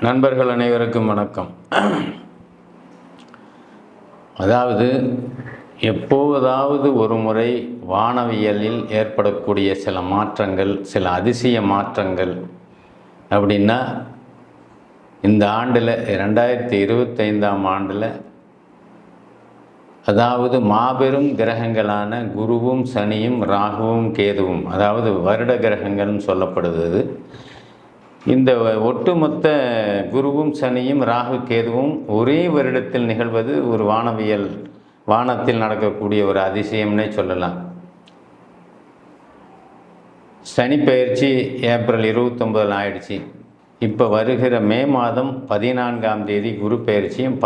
நண்பர்கள் அனைவருக்கும் வணக்கம். அதாவது எப்போதாவது ஒரு முறை வானவியலில் ஏற்படக்கூடிய சில மாற்றங்கள், சில அதிசய மாற்றங்கள் அப்படின்னா இந்த ஆண்டில் 2025ஆம் ஆண்டில், அதாவது மாபெரும் கிரகங்களான குருவும் சனியும் ராகுவும் கேதுவும், அதாவது வருட கிரகங்கள்னு சொல்லப்படுது. இந்த ஒட்டுமொத்த குருவும் சனியும் ராகு கேதுவும் ஒரே வருடத்தில் நிகழ்வது ஒரு வானத்தில் நடக்கக்கூடிய ஒரு அதிசயம்னே சொல்லலாம். சனி பெயர்ச்சி ஏப்ரல் 29 ஆயிடுச்சு. இப்போ வருகிற மே மாதம் 14ஆம் தேதி குரு பெயர்ச்சியும்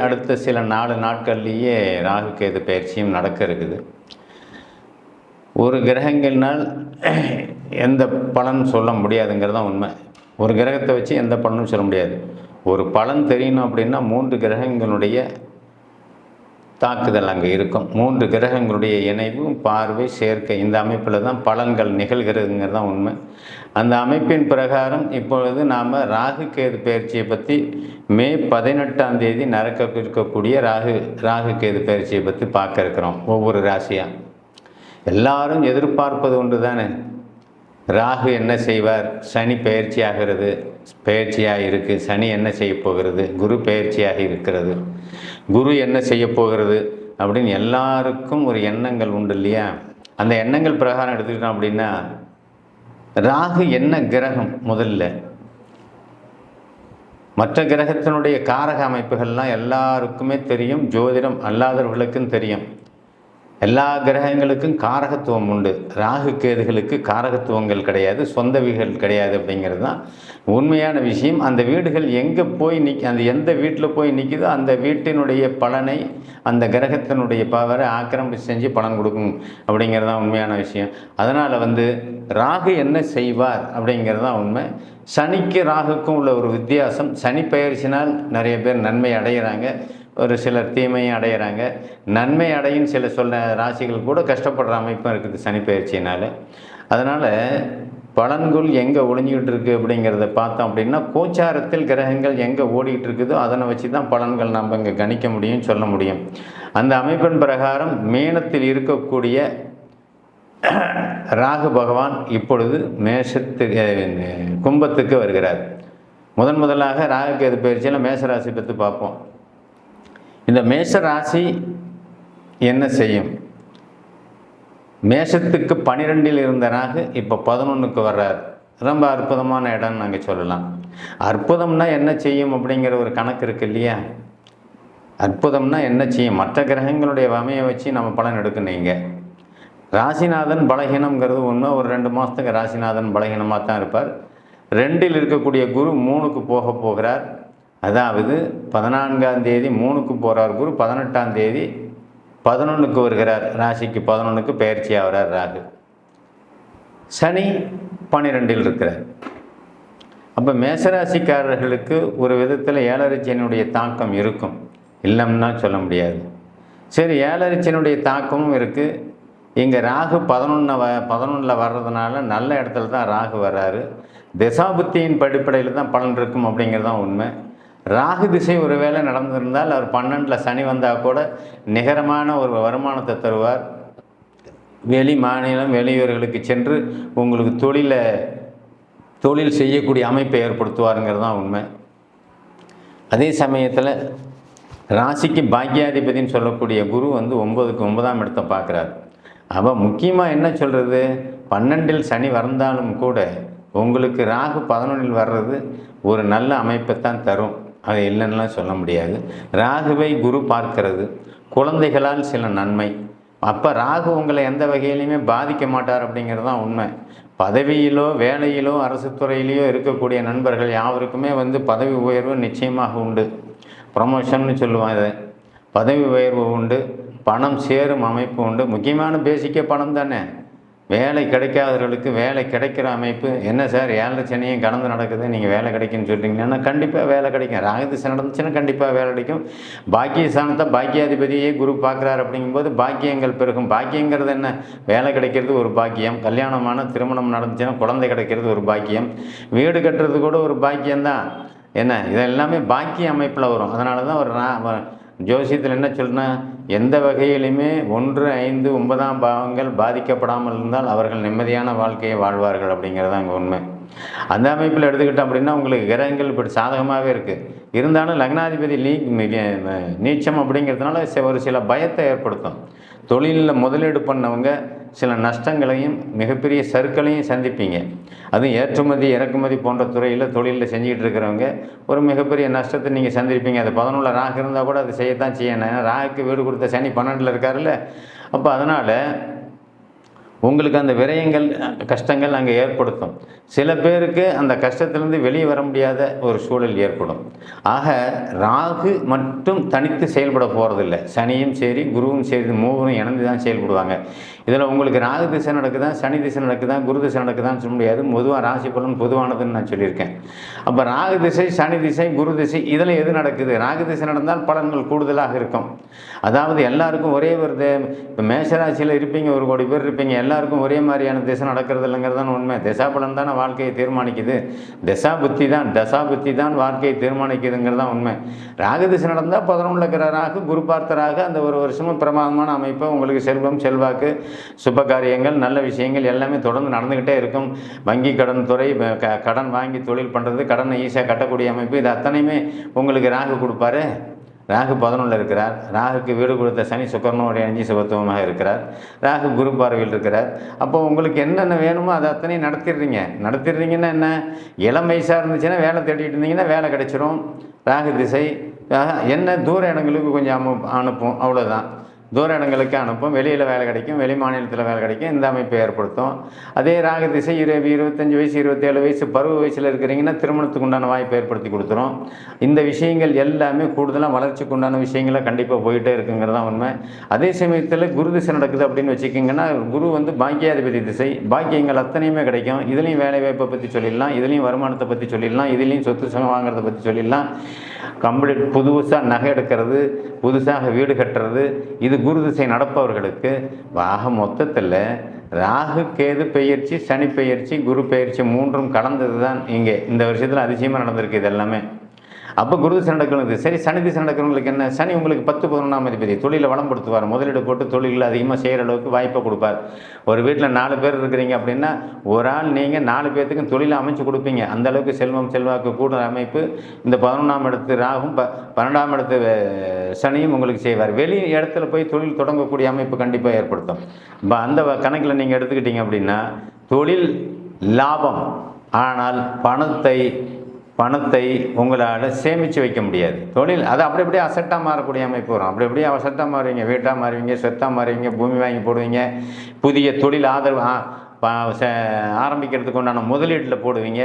அடுத்த சில 4 நாட்கள்லேயே ராகு கேது பெயர்ச்சியும் நடக்க இருக்குது. ஒரு கிரகங்கள்னால் எந்த பலன் சொல்ல முடியாதுங்கிறது தான் உண்மை. ஒரு கிரகத்தை வச்சு எந்த பலனும் சொல்ல முடியாது. ஒரு பலன் தெரியணும் அப்படின்னா 3 கிரகங்களுடைய தாக்குதல் அங்கே இருக்கும். 3 கிரகங்களுடைய இணைவு, பார்வை, சேர்க்கை, இந்த அமைப்பில் தான் பலன்கள் நிகழ்கிறதுங்கிறது தான் உண்மை. அந்த அமைப்பின் பிரகாரம் இப்பொழுது நாம் ராகு கேது பயிற்சியை பற்றி மே 18ஆம் தேதி நடக்க இருக்கக்கூடிய ராகு கேது பயிற்சியை பற்றி பார்க்க இருக்கிறோம். ஒவ்வொரு ராசியாக எல்லாரும் எதிர்பார்ப்பது ஒன்று தானே, ராகு என்ன செய்வார், சனி பயிற்சியாக இருக்குது, சனி என்ன செய்ய போகிறது, குரு பயிற்சியாக இருக்கிறது, குரு என்ன செய்ய போகிறது அப்படின்னு எல்லாருக்கும் ஒரு எண்ணங்கள் உண்டு இல்லையா? அந்த எண்ணங்கள் பிரகாரம் எடுத்துக்கிட்டோம் அப்படின்னா, ராகு என்ன கிரகம்? முதல்ல மற்ற கிரகத்தினுடைய காரக அமைப்புகள்லாம் எல்லாருக்குமே தெரியும், ஜோதிடம் அல்லாதவர்களுக்கும் தெரியும். எல்லா கிரகங்களுக்கும் காரகத்துவம் உண்டு. ராகு கேதுகளுக்கு காரகத்துவங்கள் கிடையாது, சொந்த வீடுகள் கிடையாது. அப்படிங்கிறது தான் உண்மையான விஷயம். அந்த வீடுகள் எங்கே போய் அந்த எந்த வீட்டில் போய் நிற்கிதோ அந்த வீட்டினுடைய பலனை அந்த கிரகத்தினுடைய பவரை ஆக்கிரமிப்பு செஞ்சு பலன் கொடுக்கும் அப்படிங்கிறது தான் உண்மையான விஷயம். அதனால் ராகு என்ன செய்வார் அப்படிங்கிறது தான் உண்மை. சனிக்கு ராகுக்கும் உள்ள ஒரு வித்தியாசம், சனி பெயர்ச்சினால் நிறைய பேர் நன்மை அடைகிறாங்க, ஒரு சிலர் தீமையும் அடைகிறாங்க. நன்மை அடையும் சில ராசிகள் கூட கஷ்டப்படுற அமைப்பும் இருக்குது சனி பயிற்சியினால். அதனால் பலன்கள் எங்கே ஒளிஞ்சிக்கிட்டு இருக்குது அப்படிங்கிறத பார்த்தோம் அப்படின்னா, கோச்சாரத்தில் கிரகங்கள் எங்கே ஓடிக்கிட்டு இருக்குதோ அதனை வச்சு தான் பலன்கள் நம்ம இங்கே கணிக்க முடியும், சொல்ல முடியும். அந்த அமைப்பின் பிரகாரம் மீனத்தில் இருக்கக்கூடிய ராகு பகவான் இப்பொழுது கும்பத்துக்கு வருகிறார். முதலாக ராகு கேது பயிற்சியில் மேசராசி பற்றி பார்ப்போம். இந்த மேஷ ராசி என்ன செய்யும்? மேஷத்துக்கு 12இல் இருந்த ராகு இப்போ 11க்கு வர்றார். ரொம்ப அற்புதமான இடம்னு நாங்கள் சொல்லலாம். அற்புதம்னா என்ன செய்யும் அப்படிங்கிற ஒரு கணக்கு இருக்குது இல்லையா? அற்புதம்னா என்ன செய்யும்? மற்ற கிரகங்களுடைய வமையை வச்சு நம்ம பலன் எடுக்கணுங்க. ராசிநாதன் பலகீனம்ங்கிறது ஒன்று. ஒரு 2 மாதத்துக்கு ராசிநாதன் பலகீனமாக தான் இருப்பார். 2இல் இருக்கக்கூடிய குரு 3க்கு போகிறார். அதாவது 14ஆம் தேதி 3க்கு போகிறார் குரு, 18ஆம் தேதி 11க்கு வருகிறார். ராசிக்கு 11க்கு பயிற்சி ஆகிறார் ராகு. சனி 12இல் இருக்கிறார். அப்போ மேசராசிக்காரர்களுக்கு ஒரு விதத்தில் 7.5 சனியுடைய தாக்கம் இருக்கும், இல்லைன்னா சொல்ல முடியாது. சரி, 7.5 சனியுடைய தாக்கமும் இருக்குது. இங்கே ராகு 11ல் வர்றதுனால நல்ல இடத்துல தான் ராகு வர்றாரு. திசாபுத்தியின் அடிப்படையில் தான் பலன் இருக்கும் அப்படிங்கிறது தான் உண்மை. ராகு திசை ஒரு வேளை நடந்திருந்தால் அவர் 12ல் சனி வந்தால் கூட நிகரமான ஒரு வருமானத்தை தருவார். வெளி மாநிலம் வெளியூர்களுக்கு சென்று உங்களுக்கு தொழில் செய்யக்கூடிய அமைப்பை ஏற்படுத்துவாருங்கிறது தான் உண்மை. அதே சமயத்தில் ராசிக்கு பாக்கியாதிபதினு சொல்லக்கூடிய குரு 9ஆம் இடத்தை பார்க்குறார். அப்போ முக்கியமாக என்ன சொல்கிறது, 12இல் சனி வந்தாலும் கூட உங்களுக்கு ராகு 11இல் வர்றது ஒரு நல்ல அமைப்பை தான் தரும், அது இல்லைன்னுலாம் சொல்ல முடியாது. ராகுவை குரு பார்க்கிறது, குழந்தைகளால் சில நன்மை. அப்போ ராகு உங்களை எந்த வகையிலையுமே பாதிக்க மாட்டார் அப்படிங்கிறது தான் உண்மை. பதவியிலோ வேலையிலோ அரசு துறையிலையோ இருக்கக்கூடிய நண்பர்கள் யாவருக்குமே பதவி உயர்வு நிச்சயமாக உண்டு. ப்ரமோஷன்னு சொல்லுவாங்க, இதை பதவி உயர்வு உண்டு, பணம் சேரும் அமைப்பு உண்டு. முக்கியமான பேசிக்கே பணம் தானே. வேலை கிடைக்காதவர்களுக்கு வேலை கிடைக்கிற அமைப்பு. என்ன சார் 7.5 சனியும் கடந்து நடக்குது, நீங்கள் வேலை கிடைக்குன்னு சொல்கிறீங்கன்னா கண்டிப்பாக வேலை கிடைக்கும். ராகு திசை நடந்துச்சுன்னா கண்டிப்பாக வேலை கிடைக்கும். பாக்கிய ஸ்தானத்தை பாக்கியாதிபதியே குரு பார்க்குறாரு. அப்படிங்கும்போது பாக்கியங்கள் பெருகும். பாக்கியங்கிறது என்ன? வேலை கிடைக்கிறது ஒரு பாக்கியம், கல்யாணமான திருமணம் நடந்துச்சுன்னா குழந்தை கிடைக்கிறது ஒரு பாக்கியம், வீடு கட்டுறது கூட ஒரு பாக்கியம்தான். என்ன இதெல்லாமே பாக்கிய அமைப்பில் வரும். அதனால தான் ஒரு ஜோசியத்தில் என்ன சொல்றேன்னா, எந்த வகையிலுமே 1, 5, 9ஆம் பாவங்கள் பாதிக்கப்படாமல் இருந்தால் அவர்கள் நிம்மதியான வாழ்க்கையை வாழ்வார்கள் அப்படிங்கிறது தான் அங்கே உண்மை. அந்த அமைப்பில் எடுத்துக்கிட்டோம் அப்படின்னா உங்களுக்கு கிரகங்கள் இப்படி சாதகமாகவே இருக்குது. இருந்தாலும் லக்னாதிபதி நீச்சம் அப்படிங்கிறதுனால ஒரு சில பயத்தை ஏற்படுத்தும். தொழிலில் முதலீடு பண்ணவங்க சில நஷ்டங்களையும் மிகப்பெரிய சறுக்களையும் சந்திப்பீங்க. அதுவும் ஏற்றுமதி இறக்குமதி போன்ற துறையில் தொழிலில் செஞ்சுக்கிட்டு இருக்கிறவங்க ஒரு மிகப்பெரிய நஷ்டத்தை நீங்கள் சந்திப்பீங்க. அது 11 ராகு இருந்தால் கூட அது செய்யத்தான் செய்யணும். ஏன்னா ராகுக்கு வீடு கொடுத்த சனி 12 இருக்காருல்ல. அப்போ அதனால் உங்களுக்கு அந்த விரயங்கள் கஷ்டங்கள் அங்கே ஏற்படுத்தும். சில பேருக்கு அந்த கஷ்டத்திலேருந்து வெளியே வர முடியாத ஒரு சூழல் ஏற்படும். ஆக ராகு மட்டும் தனித்து செயல்பட போகிறதில்ல. சனியும் சரி குருவும் சரி மூவரும் இணைந்து தான் செயல்படுவாங்க. இதில் உங்களுக்கு ராகு திசை நடக்குதான், சனி திசை நடக்குதான், குரு திசை நடக்குதான்னு சொல்ல முடியாது. பொதுவாக ராசி பலன் பொதுவானதுன்னு நான் சொல்லியிருக்கேன். அப்போ ராகு திசை, சனி திசை, குரு திசை இதில் எது நடக்குது? ராகு திசை நடந்தால் பலன்கள் கூடுதலாக இருக்கும். அதாவது எல்லாருக்கும் ஒரே ஒரு இப்போ மேஷராசியில் இருப்பீங்க, 1 கோடி பேர் இருப்பீங்க, எல்லாருக்கும் ஒரே மாதிரியான திசை நடக்கிறது இல்லைங்கிறது தான் உண்மை. திசா பலன் தானே வாழ்க்கையை தீர்மானிக்குது. தசா புத்தி தான் வாழ்க்கையை தீர்மானிக்குதுங்கிறது தான் உண்மை. ராகு திசை நடந்தால் 11 இருக்கிற ராகு குரு பார்த்த ராகு அந்த ஒரு வருஷமும் பிரமாதமான அமைப்பை உங்களுக்கு செல்வம் செல்வாக்கு சுப காரியங்கள் நல்ல விஷயங்கள் எல்லாமே தொடர்ந்து நடந்துக்கிட்டே இருக்கும். வங்கி கடன் துறை கடன் வாங்கி தொழில் பண்ணுறது, கடனை ஈஸியாக கட்டக்கூடிய அமைப்பு, இது அத்தனையுமே உங்களுக்கு ராகு கொடுப்பாரு. ராகு 11 இருக்கிறார். ராகுக்கு வீடு கொடுத்த சனி சுக்கரனோட இணைஞ்சி சுபத்துவமாக இருக்கிறார். ராகு குரு பார்வையில் இருக்கிறார். அப்போ உங்களுக்கு என்னென்ன வேணுமோ அதை அத்தனையும் நடத்திடுறீங்கன்னா என்ன, இளம் வயசாக இருந்துச்சுன்னா வேலை தேடிட்டு இருந்தீங்கன்னா வேலை கிடைச்சிரும். ராகு திசை என்ன தூர இடங்களுக்கு கொஞ்சம் அனுப்பும், அவ்வளோதான். தூர இடங்களுக்கு அனுப்பும், வெளியில் வேலை கிடைக்கும், வெளி மாநிலத்தில் வேலை கிடைக்கும், இந்த அமைப்பை ஏற்படுத்தும். அதே ராகு திசை 25 வயசு 27 வயசு பருவ வயசில் இருக்கிறீங்கன்னா திருமணத்துக்கு உண்டான வாய்ப்பை ஏற்படுத்தி கொடுத்துரும். இந்த விஷயங்கள் எல்லாமே கூடுதலாக வளர்ச்சிக்கு உண்டான விஷயங்களை கண்டிப்பாக போயிட்டே இருக்குங்கிறது தான் உண்மை. அதே சமயத்தில் குரு திசை நடக்குது அப்படின்னு வச்சுக்கிங்கன்னா, குரு பாக்கியாதிபதி திசை, பாக்கியங்கள் அத்தனையுமே கிடைக்கும். இதுலேயும் வேலை வாய்ப்பை பற்றி சொல்லிடலாம், இதுலேயும் வருமானத்தை பற்றி சொல்லிடலாம், இதுலேயும் சொத்து சுகம் வாங்குறதை பற்றி சொல்லிடலாம். கம்ப்ளீட் புதுசாக நகை எடுக்கிறது, புதுசாக வீடு கட்டுறது, இது குரு திசை நடப்பவர்களுக்கு. ஆக மொத்தத்தில் ராகு கேது பெயர்ச்சி, சனி பெயர்ச்சி, குரு பெயர்ச்சி 3ம் கலந்தது தான் இங்கே இந்த வருஷத்தில் அதிசயமாக நடந்திருக்கு. இது எல்லாமே அப்போ குரு திசை நடக்கிறது சரி. சனி திசை நடக்கிறவங்களுக்கு என்ன, சனி உங்களுக்கு 10, 11ஆம் அதிபதி, தொழிலை வளம்படுத்துவார். முதலீடு போட்டு தொழில்கள் அதிகமாக செய்கிற அளவுக்கு வாய்ப்பை கொடுப்பார். ஒரு வீட்டில் 4 பேர் இருக்கிறீங்க அப்படின்னா ஒரு ஆள் நீங்கள் 4 பேர்த்துக்கும் தொழிலை அமைச்சு கொடுப்பீங்க. அந்த அளவுக்கு செல்வம் செல்வாக்கு கூட அமைப்பு இந்த 11ஆம் இடத்து ராகும் 12ஆம் இடத்து சனியும் உங்களுக்கு செய்வார். வெளி இடத்துல போய் தொழில் தொடங்கக்கூடிய அமைப்பு கண்டிப்பாக ஏற்படுத்தும். அந்த கணக்கில் நீங்கள் எடுத்துக்கிட்டீங்க அப்படின்னா தொழில் லாபம், ஆனால் பணத்தை உங்களால் சேமித்து வைக்க முடியாது. தொழில் அது அப்படியே அசட்டாக மாறக்கூடிய அமைப்பு வரும். அப்படியே அசட்டாக மாறுவீங்க, வீட்டாக மாறுவீங்க, சொத்தாக மாறுவீங்க, பூமி வாங்கி போடுவீங்க, புதிய தொழில் ஆதரவு ஆரம்பிக்கிறதுக்கு உண்டான முதலீட்டில் போடுவீங்க.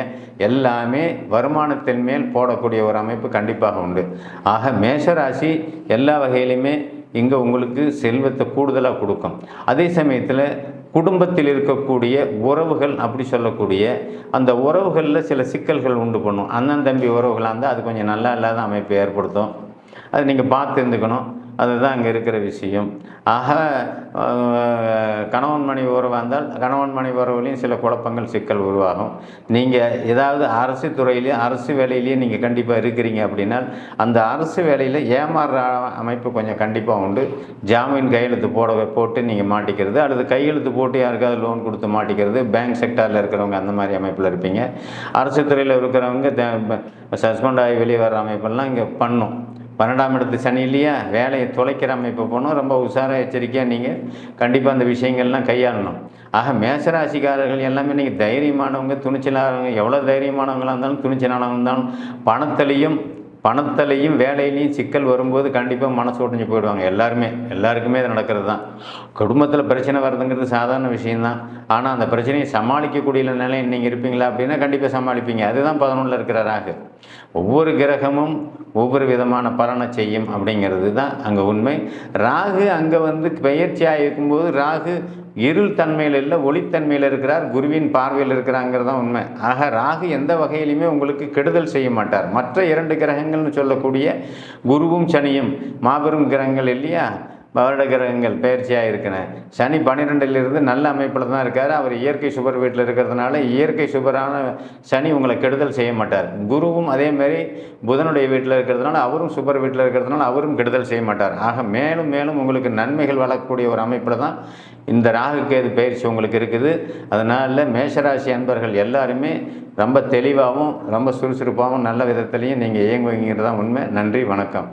எல்லாமே வருமானத்தின் மேல் போடக்கூடிய ஒரு அமைப்பு கண்டிப்பாக உண்டு. ஆக மேஷராசி எல்லா வகையிலுமே இங்கே உங்களுக்கு செல்வத்தை கூடுதலாக கொடுக்கும். அதே சமயத்தில் குடும்பத்தில் இருக்கக்கூடிய உறவுகள் அப்படி சொல்லக்கூடிய அந்த உறவுகளில் சில சிக்கல்கள் உண்டு பண்ணும். அண்ணன் தம்பி உறவுகளாக இருந்தால் அது கொஞ்சம் நல்லா இல்லாத அமைப்பை ஏற்படுத்தும். அது நீங்கள் பார்த்து இருந்துக்கணும். அதுதான் அங்கே இருக்கிற விஷயம். ஆக கணவன் மனைவி உறவாக இருந்தால் கணவன் மனைவி உறவுலையும் சில குழப்பங்கள் சிக்கல் உருவாகும். நீங்கள் ஏதாவது அரசு துறையிலையும் அரசு வேலையிலையும் நீங்கள் கண்டிப்பாக இருக்கிறீங்க அப்படின்னா அந்த அரசு வேலையில் ஏமாறுற அமைப்பு கொஞ்சம் கண்டிப்பாக உண்டு. ஜாமீன் கையெழுத்து போட்டு நீங்கள் மாட்டிக்கிறது, அல்லது கையெழுத்து போட்டு யாருக்காவது லோன் கொடுத்து மாட்டிக்கிறது, பேங்க் செக்டாரில் இருக்கிறவங்க அந்த மாதிரி அமைப்பில் இருப்பீங்க. அரசு துறையில் இருக்கிறவங்க சஸ்பெண்ட் ஆகி வெளியே வர்ற அமைப்பெல்லாம் இங்கே பண்ணும். 12ஆம் இடத்து சனி இல்லையா, வேலையை தொலைக்கிற அமைப்பு போகணும். ரொம்ப உஷாராக எச்சரிக்கையாக நீங்கள் கண்டிப்பாக அந்த விஷயங்கள்லாம் கையாளணும். ஆக மேஷராசிக்காரர்கள் எல்லாமே நீங்கள் தைரியமானவங்க, துணிச்சலானவங்க. எவ்வளோ தைரியமானவங்களாக இருந்தாலும் துணிச்சலானவங்க இருந்தாலும் பணத்திலையும் வேலையிலையும் சிக்கல் வரும்போது கண்டிப்பாக மனசு உடைஞ்சு போயிடுவாங்க. எல்லாருக்குமே இது நடக்கிறது தான். குடும்பத்தில் பிரச்சனை வருதுங்கிறது சாதாரண விஷயந்தான். ஆனால் அந்த பிரச்சனையை சமாளிக்கக்கூடிய நிலை நீங்கள் இருப்பீங்களா அப்படின்னா கண்டிப்பாக சமாளிப்பீங்க. அதுதான் 11 இருக்கிற ராகு. ஒவ்வொரு கிரகமும் ஒவ்வொரு விதமான பலனை செய்யும் அப்படிங்கிறது தான் அங்கே உண்மை. ராகு அங்கே பெயர்ச்சியாக இருக்கும்போது ராகு இருள் தன்மையில் இல்லை, ஒளித்தன்மையில் இருக்கிறார், குருவின் பார்வையில் இருக்கிறாங்கிறது தான் உண்மை. ஆக ராகு எந்த வகையிலுமே உங்களுக்கு கெடுதல் செய்ய மாட்டார். மற்ற 2 கிரகங்கள்னு சொல்லக்கூடிய குருவும் சனியும் மாபெரும் கிரகங்கள் இல்லையா, வருட கிரகங்கள் பயிற்சியாக இருக்கிறேன். சனி 12லிருந்து நல்ல அமைப்பில் தான் இருக்கார். அவர் இயற்கை சுபர் வீட்டில் இருக்கிறதுனால இயற்கை சுபரான சனி உங்களை கெடுதல் செய்ய மாட்டார். குருவும் அதேமாரி புதனுடைய வீட்டில் இருக்கிறதுனால அவரும் சுபர் வீட்டில் இருக்கிறதுனால அவரும் கெடுதல் செய்ய மாட்டார். ஆக மேலும் மேலும் உங்களுக்கு நன்மைகள் வளரக்கூடிய ஒரு அமைப்பில் தான் இந்த ராகு கேது பயிற்சி உங்களுக்கு இருக்குது. அதனால் மேஷராசி அன்பர்கள் எல்லாருமே ரொம்ப தெளிவாகவும் ரொம்ப சுறுசுறுப்பாகவும் நல்ல விதத்துலையும் நீங்கள் இயங்குவீங்கிறது தான் உண்மை. நன்றி, வணக்கம்.